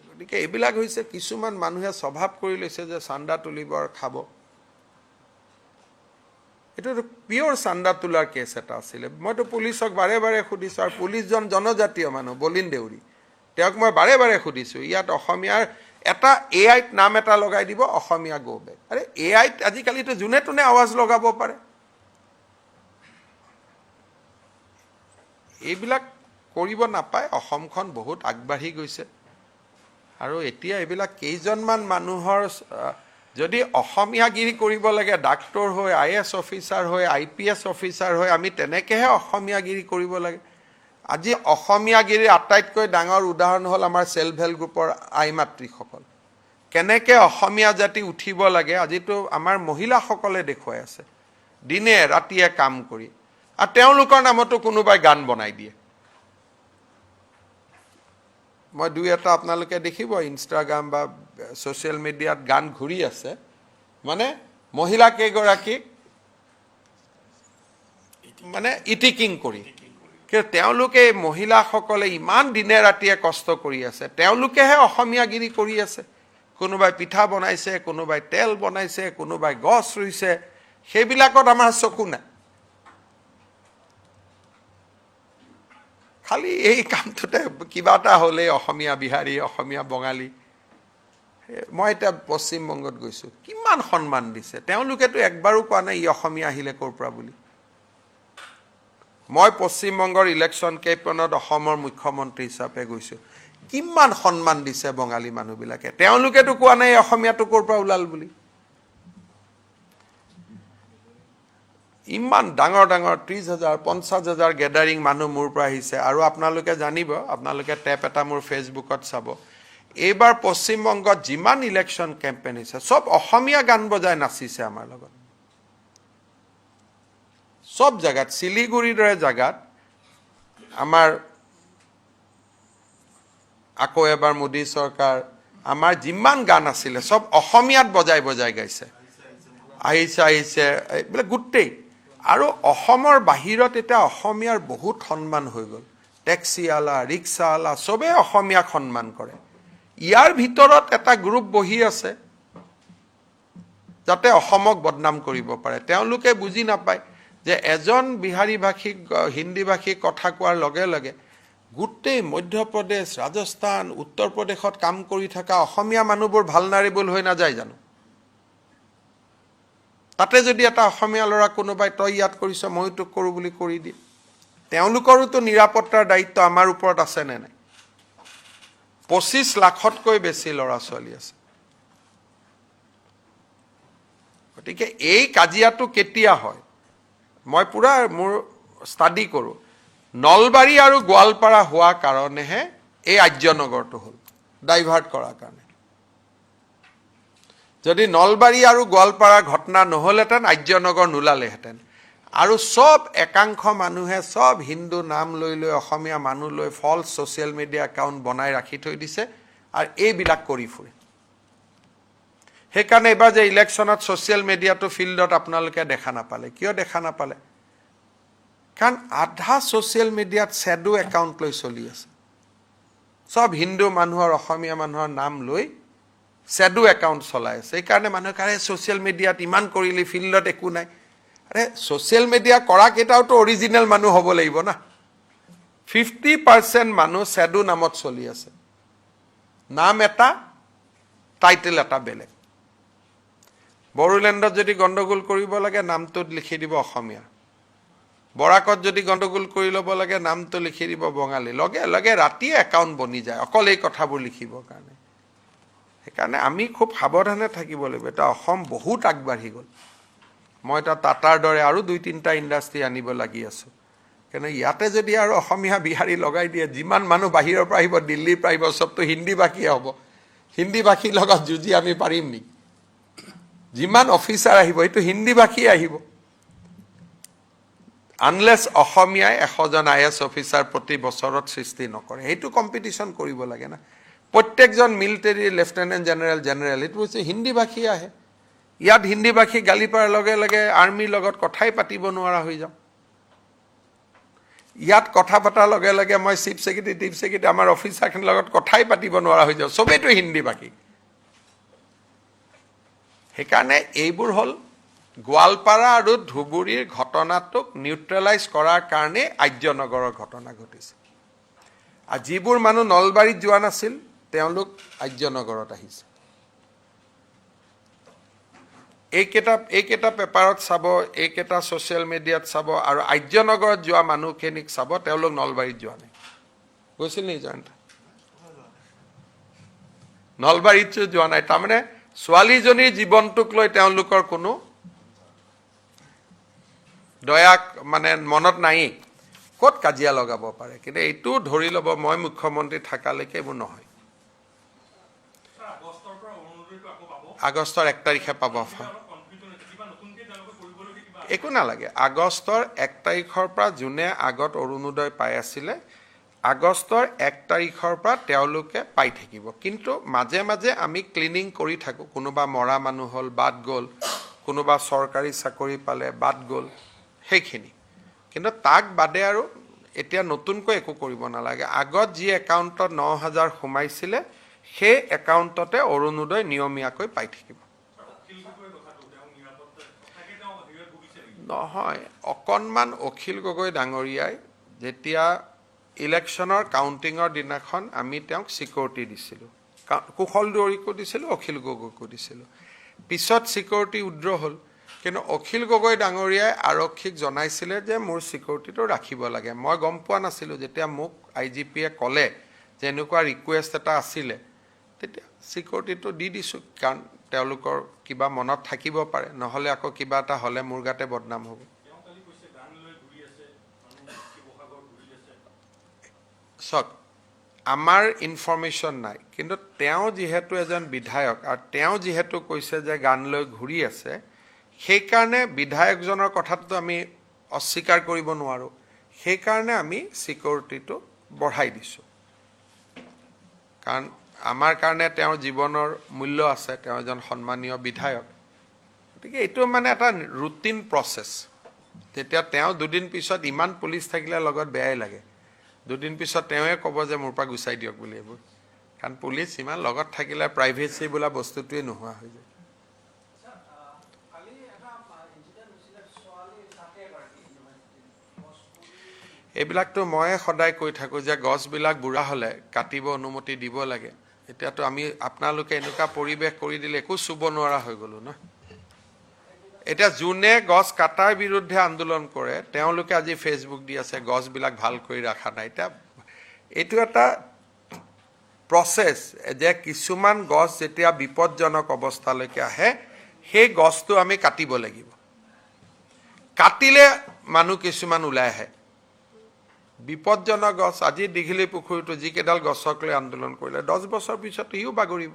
গতিকে এইবিলাক হৈছে কিছুমান মানুহে স্বভাৱ কৰি লৈছে যে চান্দা তুলিব আৰু খাব। এইটোতো পিয়ৰ চান্দা তোলাৰ কেছ এটা আছিলে। মইতো পুলিচক বাৰে বাৰে সুধিছোঁ, আৰু পুলিচজন জনজাতীয় মানুহ, বলিন দেউৰী, তেওঁক মই বাৰে বাৰে সুধিছোঁ, ইয়াত অসমীয়াৰ এটা AIত নাম এটা লগাই দিব, অসমীয়া গো বেক। আৰে AIত আজিকালিতো যোনে তোনে আৱাজ লগাব পাৰে। এইবিলাক কৰিব নাপায়। অসমখন বহুত আগবাঢ়ি গৈছে, আৰু এতিয়া এইবিলাক কেইজনমান মানুহৰ যদি অসমীয়াগিৰি কৰিব লাগে, ডাক্তৰ হৈ, IAS অফিচাৰ হৈ, IPS অফিচাৰ হৈ, আমি তেনেকৈহে অসমীয়াগিৰি কৰিব লাগে। আজি অসমীয়াগিৰিৰ আটাইতকৈ ডাঙৰ উদাহৰণ হ'ল আমাৰ চেল্ফ হেল্প গ্ৰুপৰ আই মাতৃসকল। কেনেকৈ অসমীয়া জাতি উঠিব লাগে আজিতো আমাৰ মহিলাসকলে দেখুৱাই আছে, দিনে ৰাতিয়ে কাম কৰি। আৰু তেওঁলোকৰ নামতো কোনোবাই গান বনাই দিয়ে। মই দুই এটা আপোনালোকে দেখিব ইনষ্টাগ্ৰাম বা ছ'চিয়েল মিডিয়াত গান ঘূৰি আছে, মানে মহিলা কেইগৰাকীক মানে ইটিকিং কৰি। কিন্তু তেওঁলোকে মহিলাসকলে ইমান দিনে ৰাতিয়ে কষ্ট কৰি আছে, তেওঁলোকেহে অসমীয়াগিৰি কৰি আছে। কোনোবাই পিঠা বনাইছে, কোনোবাই তেল বনাইছে, কোনোবাই গছ ৰুইছে, সেইবিলাকত আমাৰ চকু নাই। খালি এই কামটোতে কিবা এটা হ'লেই অসমীয়া বিহাৰী, অসমীয়া বঙালী। মই এতিয়া পশ্চিমবংগত গৈছোঁ, কিমান সন্মান দিছে। তেওঁলোকেতো একবাৰো কোৱা নাই ই অসমীয়া আহিলে ক'ৰ পৰা বুলি। মই পশ্চিমবংগৰ ইলেকশ্যন কেম্পেইনত অসমৰ মুখ্যমন্ত্ৰী হিচাপে গৈছোঁ, কিমান সন্মান দিছে বঙালী মানুহবিলাকে। তেওঁলোকেতো কোৱা নাই অসমীয়াটো ক'ৰ পৰা ওলাল বুলি। ইমান ডাঙৰ ডাঙৰ 30,000, 50,000 গেডাৰিং মানুহ মোৰ পৰা আহিছে। আৰু আপোনালোকে জানিব, আপোনালোকে টেপ এটা মোৰ ফেচবুকত চাব, এইবাৰ পশ্চিমবংগত যিমান ইলেকশ্যন কেম্পেইন হৈছে চব অসমীয়া গান বজাই নাচিছে আমাৰ লগত। চব জেগাত, শিলিগুৰিৰ দৰে জেগাত আমাৰ আকৌ এবাৰ মোদী চৰকাৰ, আমাৰ যিমান গান আছিলে চব অসমীয়াত বজাই বজাই গাইছে। আহিছে আহিছে এইবিলাক গোটেই। আৰু অসমৰ বাহিৰত এতিয়া অসমীয়াৰ বহুত সন্মান হৈ গ'ল। টেক্সিৱালা, ৰিক্সাৱালা চবেই অসমীয়াক সন্মান কৰে। ইয়াৰ ভিতৰত এটা গ্ৰুপ বহি আছে যাতে অসমক বদনাম কৰিব পাৰে। তেওঁলোকে বুজি নাপায় যে এজন বিহাৰী ভাষিক, হিন্দী ভাষিক কথা কোৱাৰ লগে লগে গোটেই মধ্যপ্ৰদেশ, ৰাজস্থান, উত্তৰ প্ৰদেশত কাম কৰি থকা অসমীয়া মানুহবোৰ ভালনাৰেবল হৈ নাযায় জানো? তাতে যদি এটা অসমীয়া ল'ৰা কোনোবাই তই ইয়াত কৰিছ ময়ো তোক কৰোঁ বুলি কৰি দিয়ে, তেওঁলোকৰোতো নিৰাপত্তাৰ দায়িত্ব আমাৰ ওপৰত আছে নে নাই? 25 লাখতকৈ বেছি ল'ৰা ছোৱালী আছে। গতিকে এই কাজিয়াটো কেতিয়া হয় মই পুৰা মোৰ ষ্টাডি কৰোঁ। নলবাৰী আৰু গোৱালপাৰা হোৱা কাৰণেহে এই আৰ্যনগৰটো হ'ল ডাইভাৰ্ট কৰাৰ কাৰণে যদি নলবাৰী আৰু গোৱালপাৰাৰ ঘটনা নহ'লহেঁতেন আৰ্যনগৰ নোলালেহেঁতেন আৰু সব একাংশ মানুহে সব হিন্দু নাম লৈ লৈ অসমীয়া মানুহ লৈ ফলছ ছ'চিয়েল মিডিয়া একাউণ্ট বনাই ৰাখি থৈ দিছে আৰু এইবিলাক কৰি ফুৰে সেইকাৰণে এইবাৰ যে ইলেকশ্যনত ছ'চিয়েল মিডিয়াটো ফিল্ডত আপোনালোকে দেখা নাপালে কিয় দেখা নাপালে কাৰণ আধা ছ'চিয়েল মিডিয়াত শ্বেডো একাউণ্ট লৈ চলি আছে সব হিন্দু মানুহৰ অসমীয়া মানুহৰ নাম লৈ শ্বেডো একাউণ্ট চলাই আছে সেইকাৰণে মানুহে কাৰে ছ'চিয়েল মিডিয়াত ইমান কৰিলি ফিল্ডত একো নাই আৰে ছ'চিয়েল মিডিয়া কৰা কেইটাওতো অৰিজিনেল মানুহ হ'ব লাগিব না 50% মানুহ শ্বেডো নামত চলি আছে নাম এটা টাইটেল এটা বেলেগ বড়োলেণ্ডত যদি গণ্ডগোল কৰিব লাগে নামটোত লিখি দিব অসমীয়া বৰাকত যদি গণ্ডগোল কৰি ল'ব লাগে নামটো লিখি দিব বঙালী লগে লগে ৰাতিয়ে একাউণ্ট বনি যায় অকল এই কথাবোৰ লিখিবৰ কাৰণে সেইকাৰণে আমি খুব সাৱধানে থাকিব লাগিব এটা অসম বহুত আগবাঢ়ি গ'ল মই এটা টাটাৰ দৰে আৰু 2-3টা ইণ্ডাষ্ট্ৰী আনিব লাগি আছোঁ কিন্তু ইয়াতে যদি আৰু অসমীয়া বিহাৰী লগাই দিয়ে যিমান মানুহ বাহিৰৰ পৰা আহিব দিল্লীৰ পৰা আহিব চবতো হিন্দী ভাষীয়ে হ'ব হিন্দী ভাষীৰ লগত যুঁজি আমি পাৰিম নেকি যিমান অফিচাৰ আহিব এইটো হিন্দী ভাষীয়ে আহিব আনলেছ অসমীয়াই 100জন IAS অফিচাৰ প্ৰতি বছৰত সৃষ্টি নকৰে সেইটো কম্পিটিশ্যন কৰিব লাগে না প্ৰত্যেকজন মিলিটাৰী লেফটেনেণ্ট জেনেৰেল এইটো হৈছে হিন্দী ভাষী আহে ইয়াত হিন্দী ভাষী গালি পাৰ লগে লগে আৰ্মিৰ লগত কথাই পাতিব নোৱাৰা হৈ যাওঁ ইয়াত কথা পতাৰ লগে লগে মই চিফ ছেক্ৰেটাৰী আমাৰ অফিচাৰখিনিৰ লগত কথাই পাতিব নোৱাৰা হৈ যাওঁ চবেইতো হিন্দী ভাষী সেইকাৰণে এইবোৰ হ'ল গোৱালপাৰা আৰু ধুবুৰীৰ ঘটনাটোক নিউট্ৰেলাইজ কৰাৰ কাৰণে আৰ্যনগৰৰ ঘটনা ঘটিছে আৰু যিবোৰ মানুহ নলবাৰীত যোৱা নাছিল তেওঁলোক আৰ্যনগৰত আহিছে এইকেইটা পেপাৰত চাব এইকেইটা ছ'চিয়েল মিডিয়াত চাব আৰু আৰ্যনগৰত যোৱা মানুহখিনিক চাব তেওঁলোক নলবাৰীত যোৱা নাই গৈছিল নেকি জয়ন্ত নলবাৰীত যোৱা নাই তাৰমানে ছোৱালীজনীৰ জীৱনটোক লৈ তেওঁলোকৰ কোনো দয়া মানে মনত নায়েই ক'ত কাজিয়া লগাব পাৰে কিন্তু এইটো ধৰি ল'ব মই মুখ্যমন্ত্ৰী থাকালৈকে এইবোৰ নহয় আগষ্টৰ 1 তাৰিখে পাব একো নালাগে আগষ্টৰ 1 তাৰিখৰ পৰা যোনে আগত অৰুণোদয় পাই আছিলে আগষ্টৰ 1 তাৰিখৰ পৰা তেওঁলোকে পাই থাকিব কিন্তু মাজে মাজে আমি ক্লিনিং কৰি থাকোঁ কোনোবা মৰা মানুহ হ'ল বাদ গ'ল কোনোবা চৰকাৰী চাকৰি পালে বাদ গ'ল সেইখিনি কিন্তু তাক বাদে আৰু এতিয়া নতুনকৈ একো কৰিব নালাগে আগত যি একাউণ্টত 9,000 সোমাইছিলে সেই একাউণ্টতে অৰুণোদয় নিয়মীয়াকৈ পাই থাকিব নহয় অকণমান অখিল গগৈ ডাঙৰীয়াই যেতিয়া ইলেকশ্যনৰ কাউণ্টিঙৰ দিনাখন আমি তেওঁক ছিকিউৰিটি দিছিলোঁ কুশল দুৱৰীকো দিছিলোঁ অখিল গগৈকো দিছিলোঁ পিছত ছিকিউৰিটি উইড্ৰ হ'ল কিন্তু অখিল গগৈ ডাঙৰীয়াই আৰক্ষীক জনাইছিলে যে মোৰ ছিকিউৰিটিটো ৰাখিব লাগে মই গম পোৱা নাছিলোঁ যেতিয়া মোক IGPয়ে ক'লে যে এনেকুৱা ৰিকুৱেষ্ট এটা আছিলে তেতিয়া ছিকিউৰিটিটো দি দিছোঁ কাৰণ তেওঁলোকৰ কিবা মনত থাকিব পাৰে নহ'লে আকৌ কিবা এটা হ'লে মোৰ গাতে বদনাম হ'ব চাওক আমাৰ ইনফৰমেশ্যন নাই কিন্তু তেওঁ যিহেতু এজন বিধায়ক আৰু তেওঁ যিহেতু কৈছে যে গান লৈ ঘূৰি আছে সেইকাৰণে বিধায়কজনৰ কথাটো আমি অস্বীকাৰ কৰিব নোৱাৰোঁ সেইকাৰণে আমি ছিকিউৰিটিটো বঢ়াই দিছোঁ কাৰণ আমাৰ কাৰণে তেওঁৰ জীৱনৰ মূল্য আছে তেওঁ এজন সন্মানীয় বিধায়ক গতিকে এইটো মানে এটা ৰুটিন প্ৰচেছ তেতিয়া তেওঁ দুদিন পিছত ইমান পুলিচ থাকিলে লগত বেয়াই লাগে দুদিন পিছত তেওঁৱে ক'ব যে মোৰ পৰা গুচাই দিয়ক বুলি এইবোৰ কাৰণ পুলিচ ইমান লগত থাকিলে প্ৰাইভেচি বোলা বস্তুটোৱে নোহোৱা হৈ যায় এইবিলাকতো মই সদায় কৈ থাকোঁ যে গছবিলাক বুঢ়া হ'লে কাটিব অনুমতি দিব লাগে এতিয়াতো আমি আপোনালোকে এনেকুৱা পৰিৱেশ কৰি দিলে একো চুব নোৱাৰা হৈ গ'লো ন এতিয়া যোনে গছ কাটাৰ বিৰুদ্ধে আন্দোলন কৰে তেওঁলোকে আজি ফেচবুক দি আছে গছবিলাক ভাল কৰি ৰখা নাই এতিয়া এইটো এটা প্ৰচেছ যে কিছুমান গছ যেতিয়া বিপদজনক অৱস্থালৈকে আহে সেই গছটো আমি কাটিব লাগিব কাটিলে মানুহ কিছুমান ওলাই আহে বিপদজনক গছ আজি দীঘলী পুখুৰীটো যিকেইডাল গছক লৈ আন্দোলন কৰিলে 10 বছৰ পিছত ইও বাগৰিব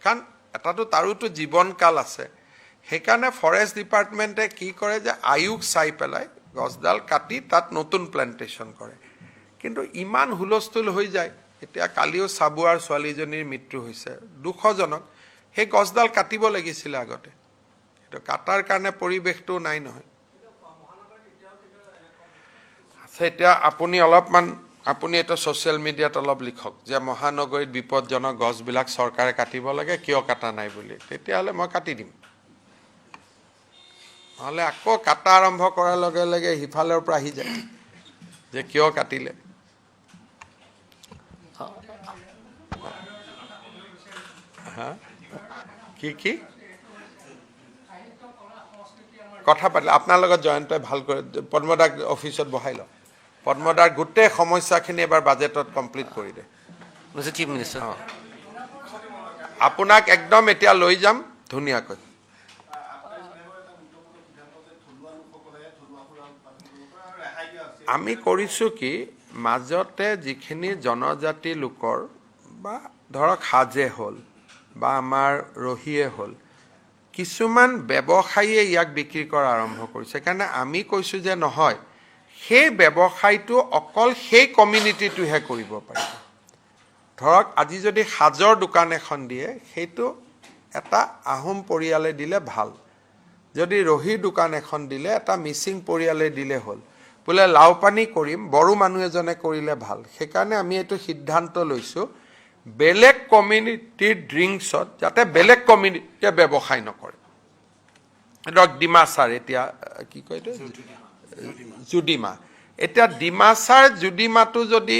কাৰণ এটাতো তাৰোতো জীৱনকাল আছে সেইকাৰণে ফৰেষ্ট ডিপাৰ্টমেণ্টে কি কৰে যে আয়ুক চাই পেলাই গছডাল কাটি তাত নতুন প্লান্টেশন কৰে কিন্তু ইমান হুলস্থুল হৈ যায় এতিয়া কালিও সাবুৱাৰ ছোৱালীজনীৰ মৃত্যু হৈছে দুখজনক সেই গছডাল কাটিব লাগিছিল আগতে তো কাটাৰ কাৰণে পৰিবেশটো নাই নহয় সেটা আপুনি অলপমান আপুনি এটা সোশ্যাল মিডিয়াত অলপ লিখক যে মহানগৰীত বিপদজনক গছবিলাক চৰকাৰে কাটিব লাগে কিয় কাটা নাই বুলি তেতিয়াহলে মই কাটি দিম নহলে আকৌ কাটা আৰম্ভ কৰাৰ লগে লগে হিফালৰ পৰা আহি যায় যে কিয় কাটিলে কি কথা পাতিলে আপোনাৰ লগত জয়ন্তই ভাল কৰে পদ্মদাক অফিসত বহাই লওক পদ্মদাৰ গোটেই সমস্যাখিনি এবাৰ বাজেটত কমপ্লিট কৰি দে Mr. Chief Minister. আপোনাক একদম এতিয়া লৈ যাম ধুনীয়াকৈ আমি কৰিছো কি মাজতে যিখিনি জনজাতি লোকৰ বা ধৰক হাজে হল বা আমাৰ ৰহিয়ে হল কিছুমান ব্যৱসায়ীয়ে ইয়াক বিক্ৰী কৰা আৰম্ভ কৰিছে কাৰণে আমি কৈছো যে নহয় সেই ব্যৱসায়টো অকল সেই কমিউনিটিটোহে কৰিব পাৰিব ধৰক আজি যদি হাজৰ দোকান এখন দিয়ে সেইটো এটা আহোম পৰিয়ালে দিলে ভাল যদি ৰহি দোকান এখন দিলে এটা মিচিং পৰিয়ালে দিলে হল বলে লাওপানী কৰিম বড়ো মানুহ এজনে কৰিলে ভাল সেইকাৰণে আমি এটো সিদ্ধান্ত লৈছো বেলেগ কমিউনিটি ড্ৰিংকছত যাতে বেলেগ কমিউনিটিয়ে ব্যৱসায় নকৰে ধৰক ডিমাছাৰ এতিয়া কি কয় এইটো জুডিমা এতিয়া ডিমাছাৰ জুডিমাটো যদি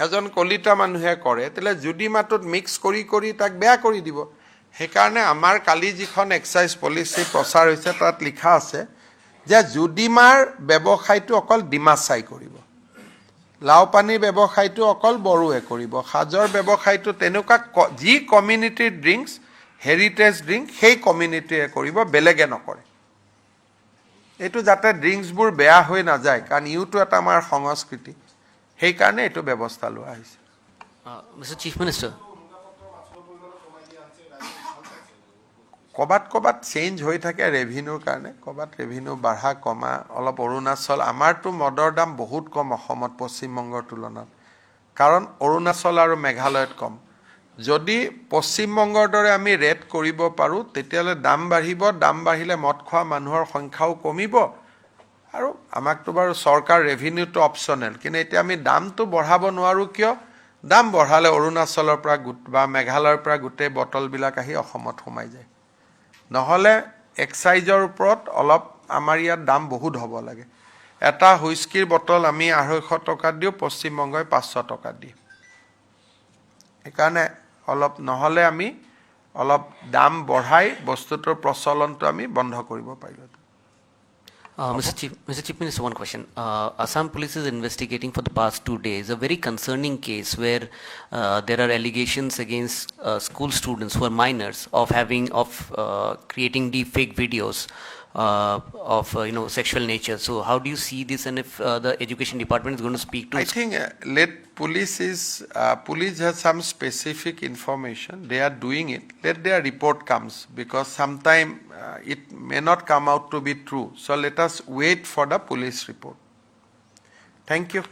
এজন কলিতা মানুহে কৰে তেলে জুডিমাটোত মিক্স কৰি তাক বেয়া কৰি দিব সেইকাৰণে আমাৰ কালি যিখন এক্সাইজ পলিচি প্ৰচাৰ হৈছে তাত লিখা আছে যে জুডিমাৰ ব্যৱসায়টো অকল ডিমাছাই কৰিব লাওপানীৰ ব্যৱসায়টো অকল বড়োৱে কৰিব হাজৰ ব্যৱসায়টো তেনেকুৱা যি কমিউনিটি ড্ৰিংকস হেৰিটেজ ড্ৰিংক সেই কমিউনিটিয়ে কৰিব বেলেগে নকৰে এটো যাতে ড্ৰিংকসবোৰ বেয়া হৈ না যায় কাৰণ ইউটো এটা আমাৰ সংস্কৃতি সেই কাৰণে এটো ব্যৱস্থা লোৱা হৈছে Mr. Chief Minister. কবাত চেঞ্জ হৈ থাকে ৰেভিনিউৰ কাৰণে কবাত ৰেভিনিউ বাঢ়া কমা অলপ অৰুণাচল আমাৰটো মদৰ দাম বহুত কম অসমত পশ্চিম বংগৰ তুলনাত কাৰণ অৰুণাচল আৰু মেঘালয়ত কম যদি পশ্চিম বংগৰ দৰে আমি ৰেট কৰিব পাৰো তেতিয়ালে দাম বাঢ়িব দাম বাঢ়িলে মদ খোৱা মানুহৰ সংখ্যাও কমিব আৰু আমাকটো বাৰু চৰকাৰ ৰেভিনিউটো অপচনেল কিন্তু এতিয়া আমি দামটো বঢ়াব নোৱাৰো কিয় দাম বঢ়ালে অৰুণাচলৰ পৰা বা মেঘালয়ৰ পৰা গোটেই বটলবিলাক আহি অসমত সোমাই যায় নহলে এক্সাইজৰ ওপৰত অলপ আমাৰ ইয়াত দাম বহুত হ'ব লাগে এটা হুইস্কিৰ বটল আমি 250 টকা দিও পশ্চিম বংগই 500 টকা দি একানে অলপ নহলে আমি অলপ দাম বঢ়াই বস্তুটোৰ প্ৰচলনটো আমি বন্ধ কৰিব পাৰিলো Mr. Chief Minister, one question. Assam Police is investigating for the past 2 days a very concerning case where there are allegations against school students who are minors of creating deep fake videos of sexual nature. So how do you see this, and if the education department is going to speak to? I think police has some specific information. They are doing it. Let their report comes because sometime it may not come out to be true. So let us wait for the police report. Thank you.